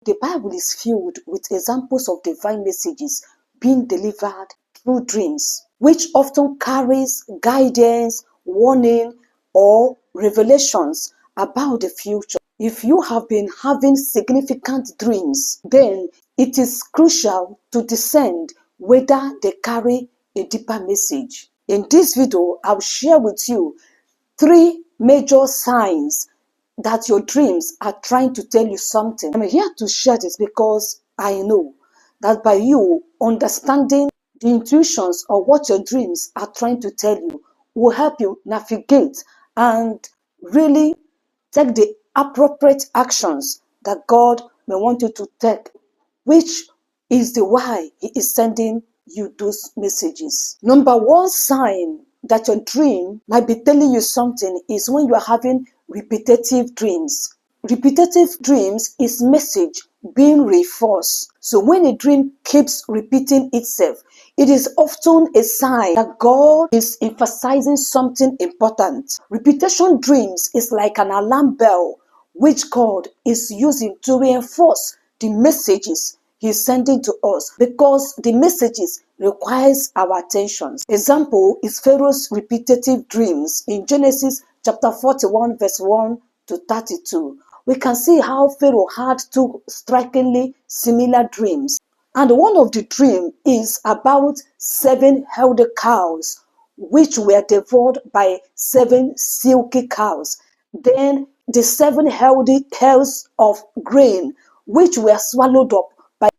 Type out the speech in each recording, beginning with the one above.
the Bible is filled with examples of divine messages being delivered through dreams, which often carries guidance, warning, or revelations about the future. If you have been having significant dreams, then it is crucial to discern whether they carry a deeper message. In this video, I'll share with you 3 major signs that your dreams are trying to tell you something. I'm here to share this because I know that by you understanding the intuitions of what your dreams are trying to tell you will help you navigate and really take the appropriate actions that God may want you to take, which is the why He is sending you those messages. Number 1 sign that your dream might be telling you something is when you are having repetitive dreams. Repetitive dreams is message being reinforced. So when a dream keeps repeating itself, it is often a sign that God is emphasizing something important. Repetition dreams is like an alarm bell which God is using to reinforce the messages He's sending to us, because the messages requires our attention. Example is Pharaoh's repetitive dreams in Genesis chapter 41 verse 1 to 32. We can see how Pharaoh had 2 strikingly similar dreams. And one of the dreams is about 7 healthy cows which were devoured by 7 silky cows. Then the 7 healthy tails of grain which were swallowed up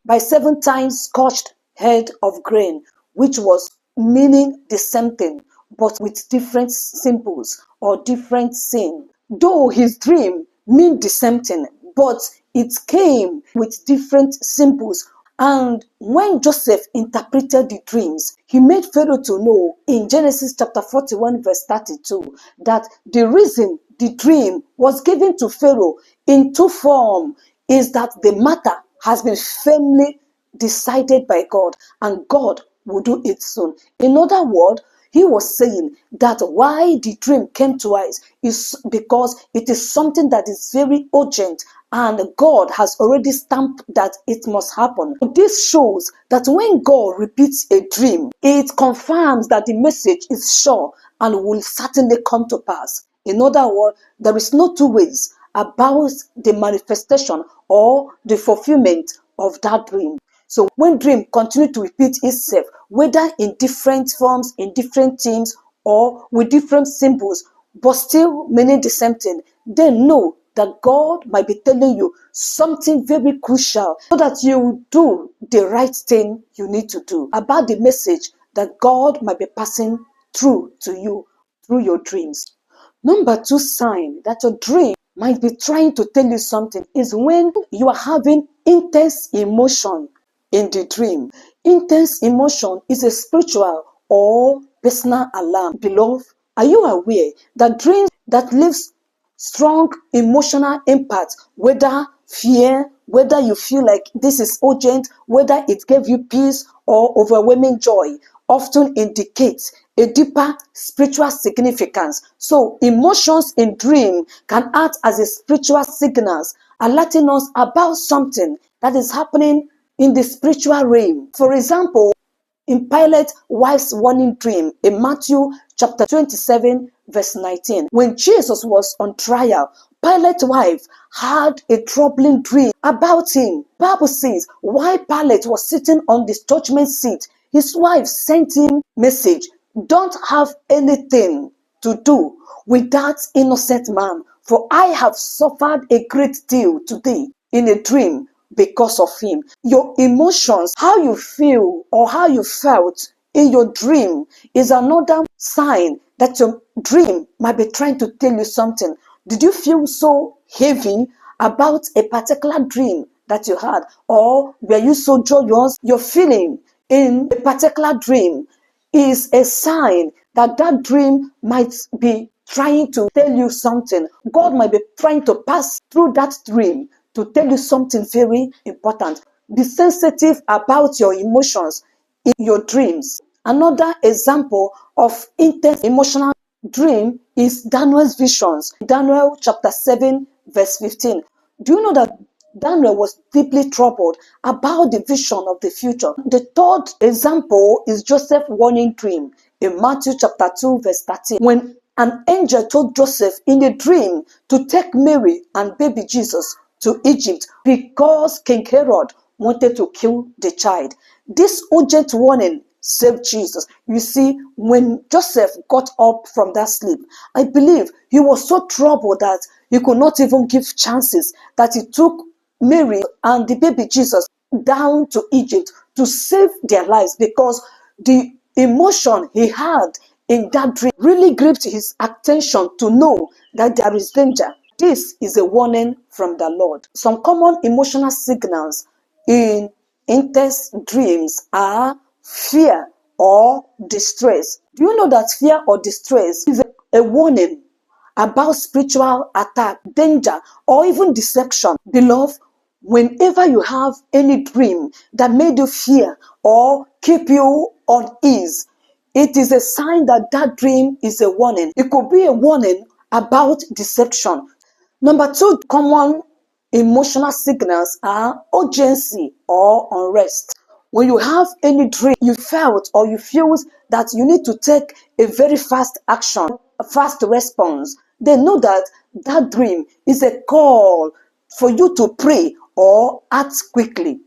by 7 times scorched head of grain, which was meaning the same thing, but with different symbols or different scene. Though his dream meant the same thing, but it came with different symbols. And when Joseph interpreted the dreams, he made Pharaoh to know in Genesis chapter 41 verse 32 that the reason the dream was given to Pharaoh in 2 forms is that the matter has been firmly decided by God, and God will do it soon. In other words, he was saying that why the dream came to us is because it is something that is very urgent, and God has already stamped that it must happen. This shows that when God repeats a dream, it confirms that the message is sure and will certainly come to pass. In other words, there is no 2 ways about the manifestation or the fulfillment of that dream. So when dream continue to repeat itself, whether in different forms, in different themes, or with different symbols, but still meaning the same thing, then know that God might be telling you something very crucial so that you do the right thing you need to do about the message that God might be passing through to you through your dreams. Number 2 sign that your dream might be trying to tell you something is when you are having intense emotion in the dream. Intense emotion is a spiritual or personal alarm. Beloved, are you aware that dreams that leaves strong emotional impact, whether fear, whether you feel like this is urgent, whether it gave you peace or overwhelming joy, often indicates a deeper spiritual significance. So emotions in dream can act as a spiritual signals, alerting us about something that is happening in the spiritual realm. For example, in Pilate's wife's warning dream in Matthew chapter 27 verse 19, when Jesus was on trial, Pilate's wife had a troubling dream about him. Bible says while Pilate was sitting on the judgment seat, his wife sent him message, don't have anything to do with that innocent man, for I have suffered a great deal today in a dream because of him. Your emotions, how you feel or how you felt in your dream is another sign that your dream might be trying to tell you something. Did you feel so heavy about a particular dream that you had, or were you so joyous? Your feeling in a particular dream is a sign that that dream might be trying to tell you something. God might be trying to pass through that dream to tell you something very important. Be sensitive about your emotions in your dreams. Another example of intense emotional dream is Daniel's visions. Daniel chapter 7 verse 15. Do you know that Daniel was deeply troubled about the vision of the future. The third example is Joseph's warning dream in Matthew chapter 2 verse 13, when an angel told Joseph in a dream to take Mary and baby Jesus to Egypt because King Herod wanted to kill the child. This urgent warning saved Jesus. You see, when Joseph got up from that sleep, I believe he was so troubled that he could not even give chances, that he took Mary and the baby Jesus down to Egypt to save their lives, because the emotion he had in that dream really gripped his attention to know that there is danger. This is a warning from the Lord. Some common emotional signals in intense dreams are fear or distress. Do you know that fear or distress is a warning about spiritual attack, danger, or even deception? Beloved, whenever you have any dream that made you fear or keep you on ease, it is a sign that that dream is a warning. It could be a warning about deception. Number two common emotional signals are urgency or unrest. When you have any dream, you felt or you feel that you need to take a very fast action, a fast response, then know that that dream is a call for you to pray or act quickly.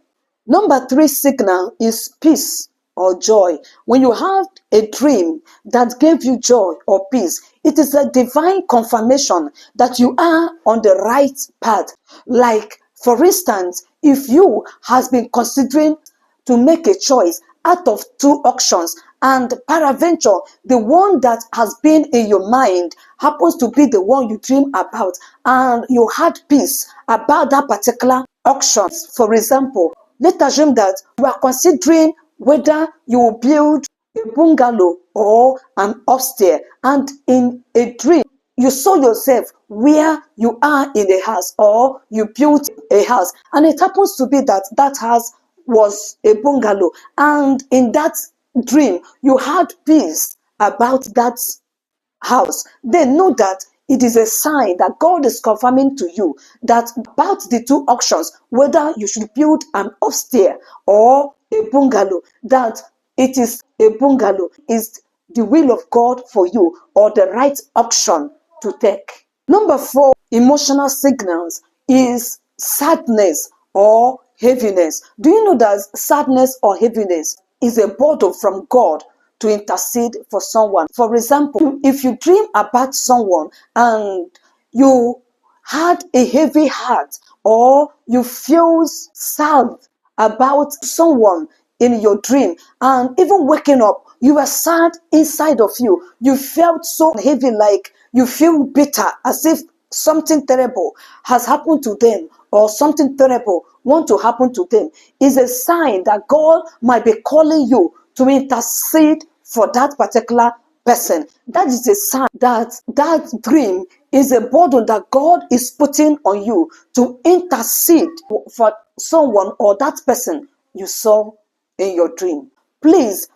Number three signal is peace or joy. When you have a dream that gave you joy or peace, it is a divine confirmation that you are on the right path. Like, for instance, if you has been considering to make a choice out of two options, and peradventure the one that has been in your mind happens to be the one you dream about, and you had peace about that particular option. For example, let's assume that you are considering whether you will build a bungalow or an upstairs, and in a dream you saw yourself where you are in a house, or you built a house, and it happens to be that that house was a bungalow, and in that dream you had peace about that house. Then know that it is a sign that God is confirming to you that about the two options, whether you should build an upstairs or a bungalow, that it is a bungalow is the will of God for you, or the right option to take. Number four emotional signals is sadness or heaviness. Do you know that sadness or heaviness is a burden from God to intercede for someone? For example, if you dream about someone and you had a heavy heart, or you feel sad about someone in your dream, and even waking up you were sad inside of you, you felt so heavy, like you feel bitter, as if something terrible has happened to them, or something terrible want to happen to them, is a sign that God might be calling you to intercede for that particular person. That is a sign that that dream is a burden that God is putting on you to intercede for someone or that person you saw in your dream. Please,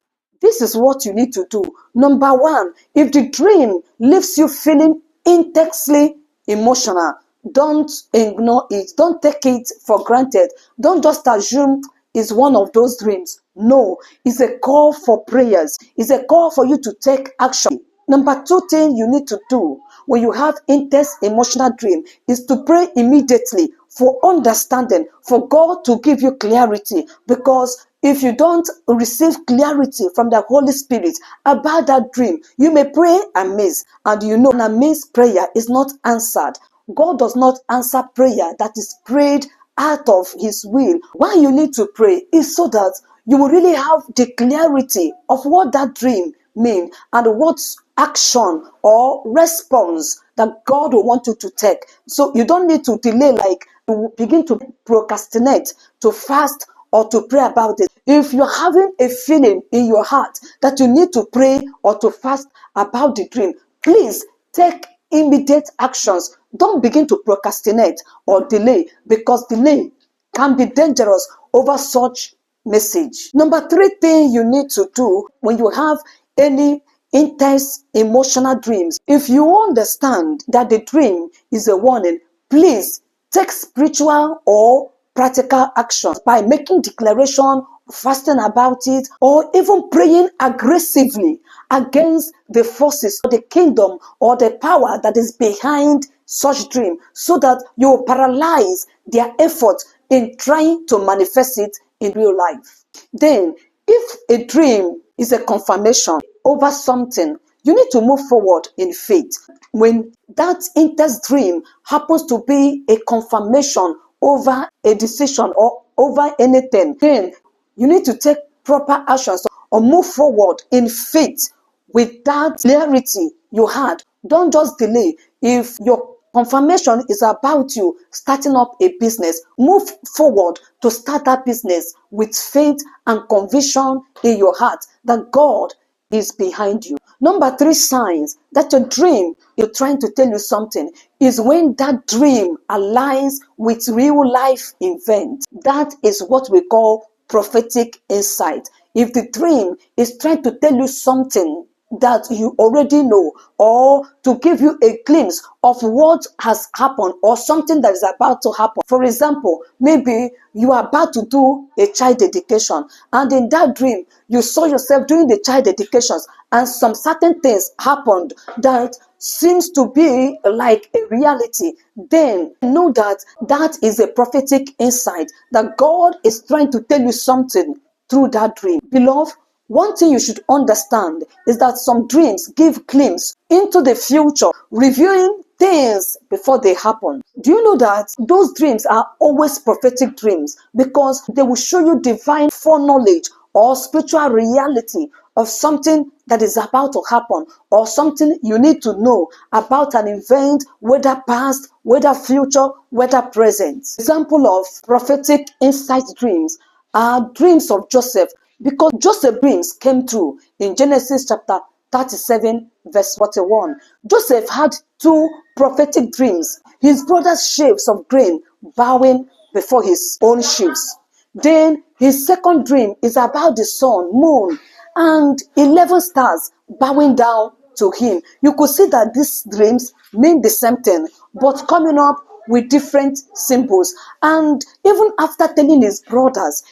this is what you need to do. Number one, if the dream leaves you feeling intensely emotional, don't ignore it. Don't take it for granted. Don't just assume it's one of those dreams. No, it's a call for prayers. It's a call for you to take action. Number two thing you need to do when you have intense emotional dream is to pray immediately for understanding, for God to give you clarity. Because if you don't receive clarity from the Holy Spirit about that dream, you may pray amiss, and you know an amiss prayer is not answered. God does not answer prayer that is prayed out of his will. Why you need to pray is so that you will really have the clarity of what that dream means, and what action or response that God will want you to take. So you don't need to delay, like you begin to procrastinate, to fast, or to pray about it. If you're having a feeling in your heart that you need to pray or to fast about the dream, please take immediate actions. Don't begin to procrastinate or delay, because delay can be dangerous over such message. Number three thing you need to do when you have any intense emotional dreams, if you understand that the dream is a warning, please take spiritual or practical actions by making declaration, fasting about it, or even praying aggressively against the forces, the kingdom, or the power that is behind such dream, so that you paralyze their effort in trying to manifest it in real life. Then, if a dream is a confirmation over something, you need to move forward in faith. When that intense dream happens to be a confirmation over a decision or over anything, then you need to take proper actions or move forward in faith with that clarity you had. Don't just delay. If your confirmation is about you starting up a business, move forward to start that business with faith and conviction in your heart that God is behind you. Number 3 signs that your dream is trying to tell you something is when that dream aligns with real life events. That is what we call prophetic insight. If the dream is trying to tell you something that you already know, or to give you a glimpse of what has happened or something that is about to happen. For example, maybe you are about to do a child dedication, and in that dream you saw yourself doing the child dedications, and some certain things happened that seems to be like a reality. Then know that that is a prophetic insight, that God is trying to tell you something through that dream. Beloved, one thing you should understand is that some dreams give glimpse into the future, revealing things before they happen. Do you know that those dreams are always prophetic dreams, because they will show you divine foreknowledge or spiritual reality of something that is about to happen, or something you need to know about an event, whether past, whether future, whether present. Example of prophetic insight dreams are dreams of Joseph, because Joseph's dreams came true in Genesis chapter 37 verse 41. Joseph had 2 prophetic dreams. His brother's sheaves of grain bowing before his own sheaves. Then his second dream is about the sun, moon, and 11 stars bowing down to him. You could see that these dreams mean the same thing, but coming up with different symbols. And even after telling his brothers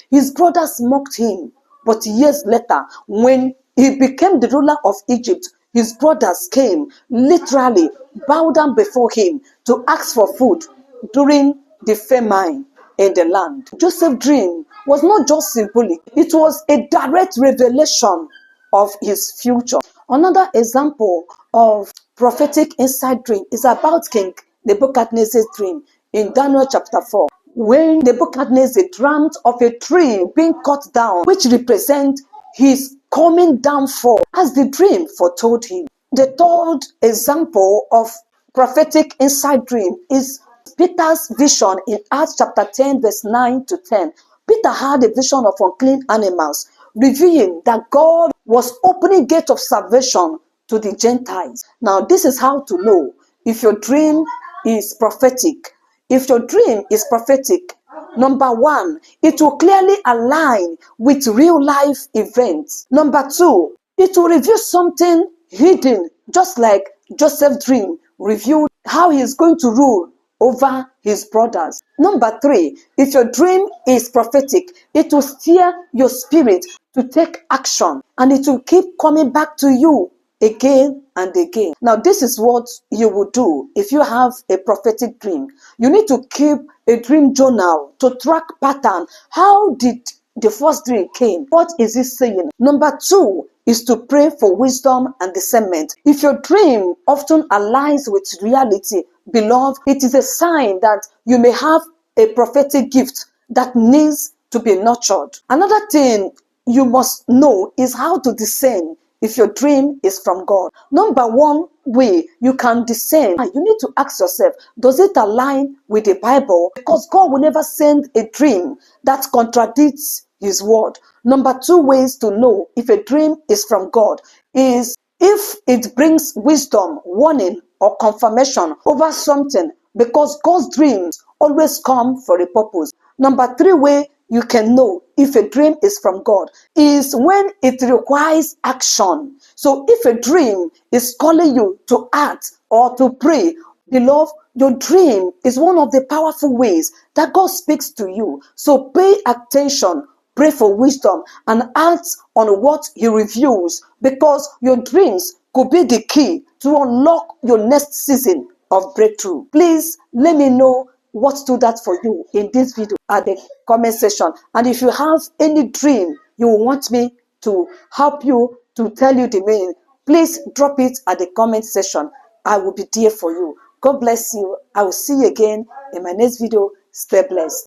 mocked him. But years later, when he became the ruler of Egypt, his brothers came, literally bowed down before him to ask for food during the famine in the land. Joseph's dream was not just symbolic, it was a direct revelation of his future. Another example of prophetic inside dream is about King Nebuchadnezzar's dream in Daniel chapter 4. When Nebuchadnezzar dreamt of a tree being cut down, which represents his coming downfall, as the dream foretold him. The third example of prophetic inside dream is Peter's vision in Acts chapter 10 verse 9 to 10. Peter had a vision of unclean animals, revealing that God was opening gate of salvation to the Gentiles. Now, this is how to know if your dream is prophetic. If your dream is prophetic, number 1, it will clearly align with real life events. Number 2, it will reveal something hidden, just like Joseph's dream revealed how he is going to rule over his brothers. Number 3, if your dream is prophetic, it will steer your spirit to take action, and it will keep coming back to you again and again. Now, this is what you will do if you have a prophetic dream. You need to keep a dream journal to track pattern. How did the first dream came? What is it saying? Number 2 is to pray for wisdom and discernment. If your dream often aligns with reality, beloved, it is a sign that you may have a prophetic gift that needs to be nurtured. Another thing you must know is how to discern if your dream is from God. Number 1 way you can discern, you need to ask yourself, does it align with the Bible? Because God will never send a dream that contradicts his word. Number 2 ways to know if a dream is from God is if it brings wisdom, warning, or confirmation over something, because God's dreams always come for a purpose. Number 3 way you can know if a dream is from God is when it requires action. So if a dream is calling you to act or to pray Beloved, your dream is one of the powerful ways that God speaks to you. So pay attention, pray for wisdom, and act on what He reveals, because your dreams could be the key to unlock your next season of breakthrough. Please let me know what stood out for you in this video at the comment section. And if you have any dream you want me to help you, to tell you the meaning, please drop it at the comment section. I will be there for you. God bless you. I will see you again in my next video. Stay blessed.